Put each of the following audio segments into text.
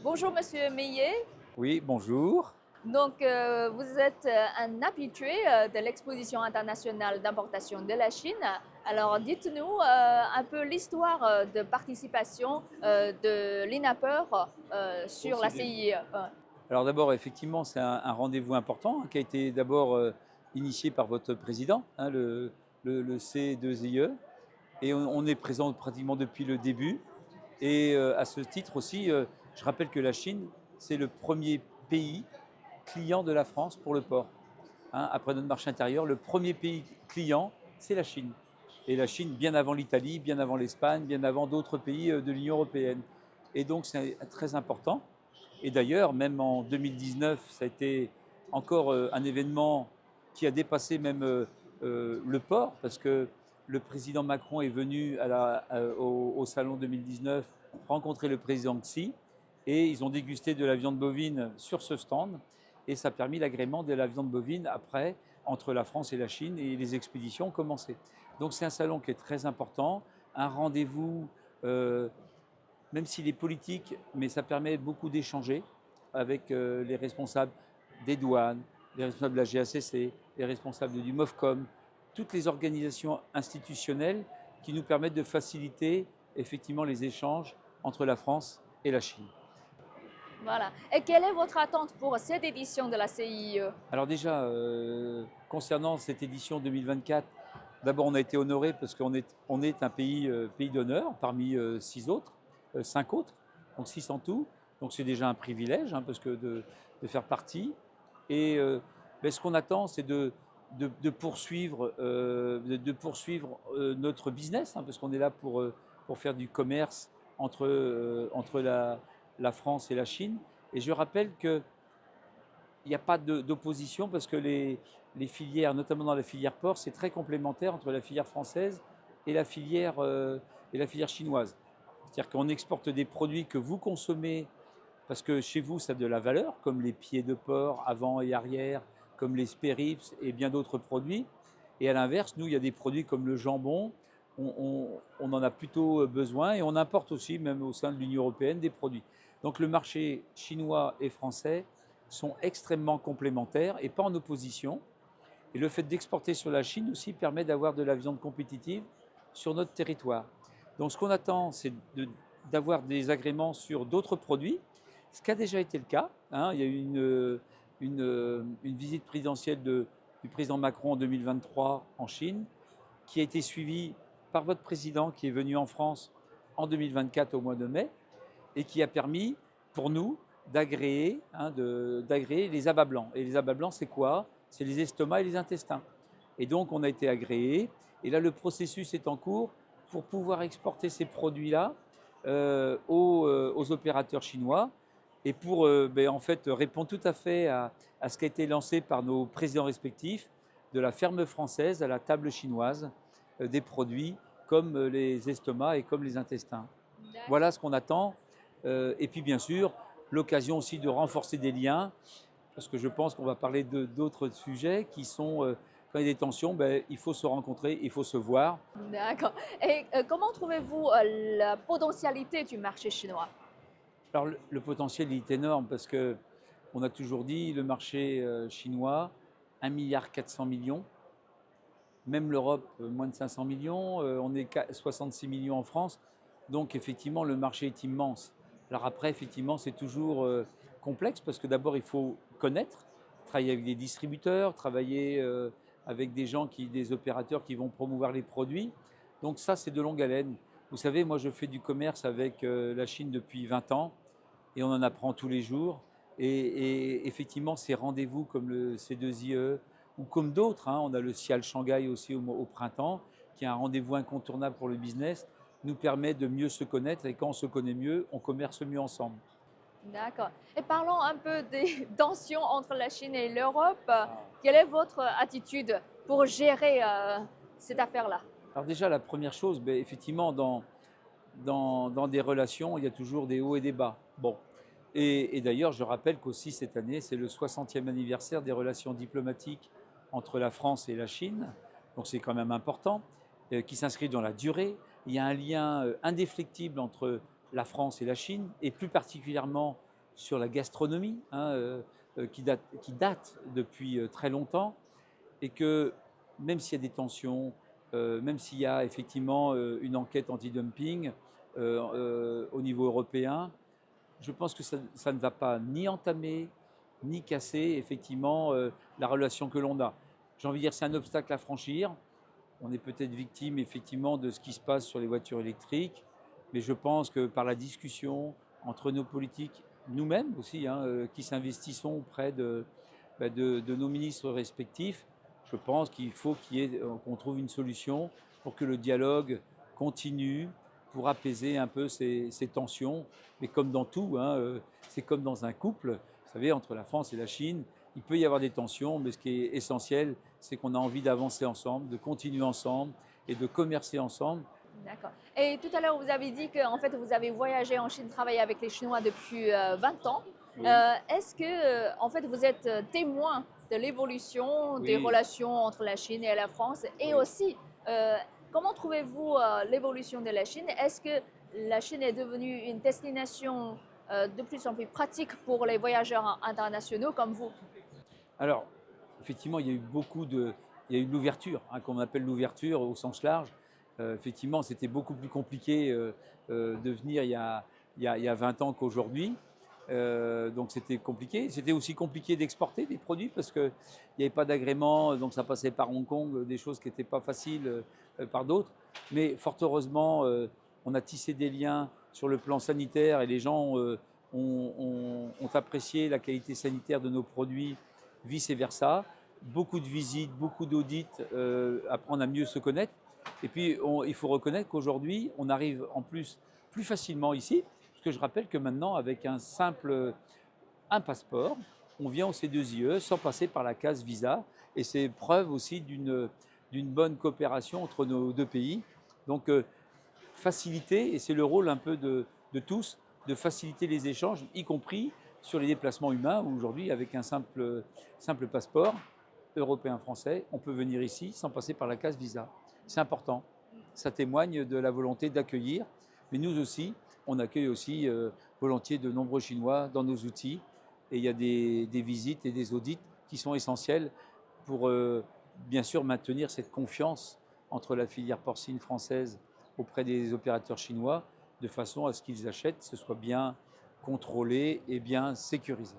Bonjour Monsieur Meillet. Oui, bonjour. Donc, vous êtes un habitué de l'exposition internationale d'importation de la Chine. Alors, dites-nous un peu l'histoire de participation de l'INAPER Au sur la CDJ. CIE. Alors d'abord, effectivement, c'est un rendez-vous important qui a été d'abord initié par votre président, le C2IE, et on est présent pratiquement depuis le début. Et à ce titre aussi, je rappelle que la Chine, c'est le premier pays client de la France pour le porc. Après notre marché intérieur, le premier pays client, c'est la Chine. Et la Chine, bien avant l'Italie, bien avant l'Espagne, bien avant d'autres pays de l'Union européenne. Et donc c'est très important. Et d'ailleurs, même en 2019, ça a été encore un événement qui a dépassé même le port, parce que le président Macron est venu au salon 2019 rencontrer le président Xi, et ils ont dégusté de la viande bovine sur ce stand, et ça a permis l'agrément de la viande bovine après, entre la France et la Chine, et les expéditions ont commencé. Donc c'est un salon qui est très important, un rendez-vous même s'il est politique, mais ça permet beaucoup d'échanger avec les responsables des douanes, les responsables de la GACC, les responsables du MOFCOM, toutes les organisations institutionnelles qui nous permettent de faciliter effectivement les échanges entre la France et la Chine. Voilà. Et quelle est votre attente pour cette édition de la CIE? Alors déjà, concernant cette édition 2024, d'abord on a été honoré parce qu'on est un pays d'honneur parmi six autres, cinq autres, donc six en tout. Donc c'est déjà un privilège parce que de faire partie. Et ce qu'on attend, c'est de poursuivre, notre business, parce qu'on est là pour faire du commerce entre la France et la Chine. Et je rappelle que il n'y a pas d'opposition parce que les filières, notamment dans la filière porc, c'est très complémentaire entre la filière française et la filière chinoise. C'est-à-dire qu'on exporte des produits que vous consommez parce que chez vous, ça a de la valeur, comme les pieds de porc avant et arrière, comme les spérips et bien d'autres produits. Et à l'inverse, nous, il y a des produits comme le jambon, on en a plutôt besoin, et on importe aussi, même au sein de l'Union européenne, des produits. Donc le marché chinois et français sont extrêmement complémentaires et pas en opposition. Et le fait d'exporter sur la Chine aussi permet d'avoir de la viande compétitive sur notre territoire. Donc ce qu'on attend, c'est d'avoir des agréments sur d'autres produits, ce qui a déjà été le cas. Il y a eu une visite présidentielle du président Macron en 2023 en Chine, qui a été suivie par votre président qui est venu en France en 2024 au mois de mai, et qui a permis pour nous d'agréer les abats blancs. Et les abats blancs, c'est quoi? C'est les estomacs et les intestins. Et donc, on a été agréé. Et là, le processus est en cours pour pouvoir exporter ces produits-là aux opérateurs chinois, et pour en fait répondre tout à fait à ce qui a été lancé par nos présidents respectifs, de la ferme française à la table chinoise, des produits comme les estomacs et comme les intestins. Voilà ce qu'on attend. Et puis bien sûr, l'occasion aussi de renforcer des liens, parce que je pense qu'on va parler d'autres sujets qui sont, quand il y a des tensions, il faut se rencontrer, il faut se voir. D'accord. Et comment trouvez-vous la potentialité du marché chinois? Alors le potentiel il est énorme parce que on a toujours dit le marché chinois, 1,4 milliard, même l'Europe, moins de 500 millions, on est 66 millions en France, donc effectivement le marché est immense. Alors après, effectivement, c'est toujours complexe parce que d'abord il faut connaître, travailler avec des distributeurs, travailler avec des opérateurs qui vont promouvoir les produits. Donc ça, c'est de longue haleine. Vous savez, moi je fais du commerce avec la Chine depuis 20 ans, et on en apprend tous les jours. Et effectivement, ces rendez-vous comme le C2IE ou comme d'autres, on a le CIAL Shanghai aussi au printemps, qui est un rendez-vous incontournable pour le business, nous permet de mieux se connaître, et quand on se connaît mieux, on commerce mieux ensemble. D'accord. Et parlons un peu des tensions entre la Chine et l'Europe. Ah. Quelle est votre attitude pour gérer cette affaire-là? Alors déjà, la première chose, effectivement, dans des relations, il y a toujours des hauts et des bas. Bon. Et d'ailleurs, je rappelle qu'aussi cette année, c'est le 60e anniversaire des relations diplomatiques entre la France et la Chine. Donc c'est quand même important, qui s'inscrit dans la durée. Il y a un lien indéfectible entre la France et la Chine, et plus particulièrement sur la gastronomie, qui date depuis très longtemps, et que même s'il y a des tensions, même s'il y a effectivement une enquête anti-dumping au niveau européen, je pense que ça ne va pas ni entamer, ni casser effectivement la relation que l'on a. J'ai envie de dire, c'est un obstacle à franchir. On est peut-être victime effectivement de ce qui se passe sur les voitures électriques, mais je pense que par la discussion entre nos politiques, nous-mêmes aussi, qui s'investissons auprès de nos ministres respectifs, je pense qu'il faut qu'on trouve une solution pour que le dialogue continue, pour apaiser un peu ces tensions. Mais comme dans tout, c'est comme dans un couple, vous savez, entre la France et la Chine, il peut y avoir des tensions, mais ce qui est essentiel, c'est qu'on a envie d'avancer ensemble, de continuer ensemble et de commercer ensemble. D'accord. Et tout à l'heure, vous avez dit que en fait, vous avez voyagé en Chine, travaillé avec les Chinois depuis 20 ans. Oui. Est-ce que en fait, vous êtes témoin de l'évolution des Oui. relations entre la Chine et la France? Et Oui. aussi, comment trouvez-vous l'évolution de la Chine? Est-ce que la Chine est devenue une destination de plus en plus pratique pour les voyageurs internationaux comme vous? Alors, effectivement, il y a eu de l'ouverture, qu'on appelle l'ouverture au sens large. Effectivement, c'était beaucoup plus compliqué de venir il y a 20 ans qu'aujourd'hui. Donc c'était compliqué. C'était aussi compliqué d'exporter des produits parce qu'il n'y avait pas d'agrément, donc ça passait par Hong Kong, des choses qui n'étaient pas faciles par d'autres. Mais fort heureusement, on a tissé des liens sur le plan sanitaire et les gens ont apprécié la qualité sanitaire de nos produits, vice versa. Beaucoup de visites, beaucoup d'audits, apprendre à mieux se connaître. Et puis il faut reconnaître qu'aujourd'hui, on arrive en plus facilement ici. Parce que je rappelle que maintenant, avec un passeport, on vient au C2IE sans passer par la case visa. Et c'est preuve aussi d'une bonne coopération entre nos deux pays. Donc, faciliter, et c'est le rôle un peu de tous, de faciliter les échanges, y compris sur les déplacements humains, où aujourd'hui, avec un simple passeport européen-français, on peut venir ici sans passer par la case visa. C'est important. Ça témoigne de la volonté d'accueillir. Mais nous aussi, on accueille aussi volontiers de nombreux Chinois dans nos outils. Et il y a des visites et des audits qui sont essentiels pour bien sûr maintenir cette confiance entre la filière porcine française auprès des opérateurs chinois, de façon à ce qu'ils achètent, ce soit bien contrôlé et bien sécurisé.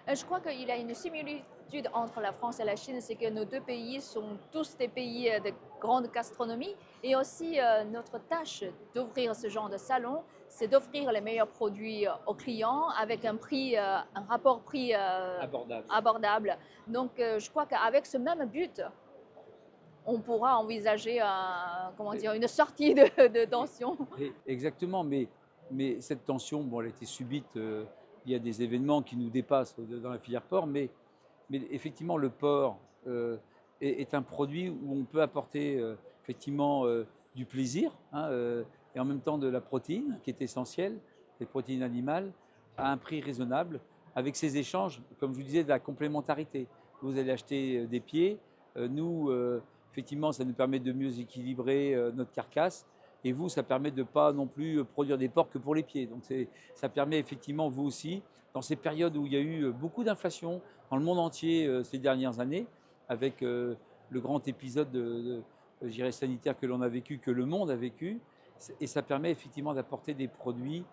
Je crois qu'il y a une similitude entre la France et la Chine, c'est que nos deux pays sont tous des pays de grande gastronomie et aussi notre tâche d'ouvrir ce genre de salon, c'est d'offrir les meilleurs produits aux clients avec un prix, un rapport prix Abordable. abordable. Donc je crois qu'avec ce même but, on pourra envisager comment dire, une sortie de tension. Exactement, mais cette tension, bon, elle a été subite. Il y a des événements qui nous dépassent dans la filière porc, mais effectivement, le porc est un produit où on peut apporter effectivement du plaisir et en même temps de la protéine qui est essentielle, les protéines animales, à un prix raisonnable, avec ces échanges, comme je vous disais, de la complémentarité. Vous allez acheter des pieds, nous, effectivement, ça nous permet de mieux équilibrer notre carcasse. Et vous, ça permet de ne pas non plus produire des porcs que pour les pieds. Donc ça permet effectivement, vous aussi, dans ces périodes où il y a eu beaucoup d'inflation dans le monde entier ces dernières années, avec le grand épisode je dirais, sanitaire que l'on a vécu, que le monde a vécu, et ça permet effectivement d'apporter des produits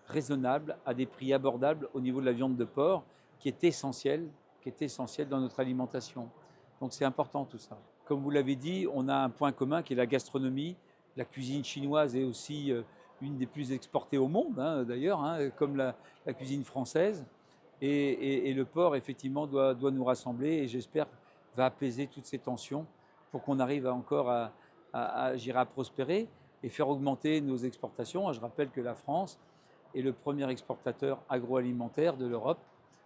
raisonnables à des prix abordables au niveau de la viande de porc, qui est essentielle dans notre alimentation. Donc c'est important tout ça. Comme vous l'avez dit, on a un point commun qui est la gastronomie. La cuisine chinoise est aussi une des plus exportées au monde, d'ailleurs, comme la cuisine française. Et le porc, effectivement, doit nous rassembler et j'espère va apaiser toutes ces tensions pour qu'on arrive encore à prospérer et faire augmenter nos exportations. Je rappelle que la France est le premier exportateur agroalimentaire de l'Europe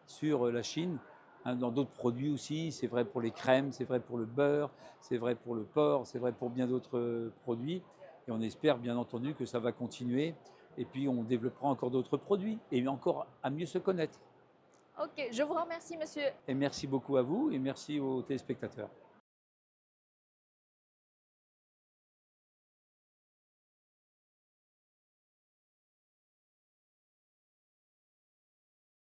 sur la Chine. Dans d'autres produits aussi, c'est vrai pour les crèmes, c'est vrai pour le beurre, c'est vrai pour le porc, c'est vrai pour bien d'autres produits. Et on espère bien entendu que ça va continuer. Et puis on développera encore d'autres produits et encore à mieux se connaître. Ok, je vous remercie, monsieur. Et merci beaucoup à vous et merci aux téléspectateurs.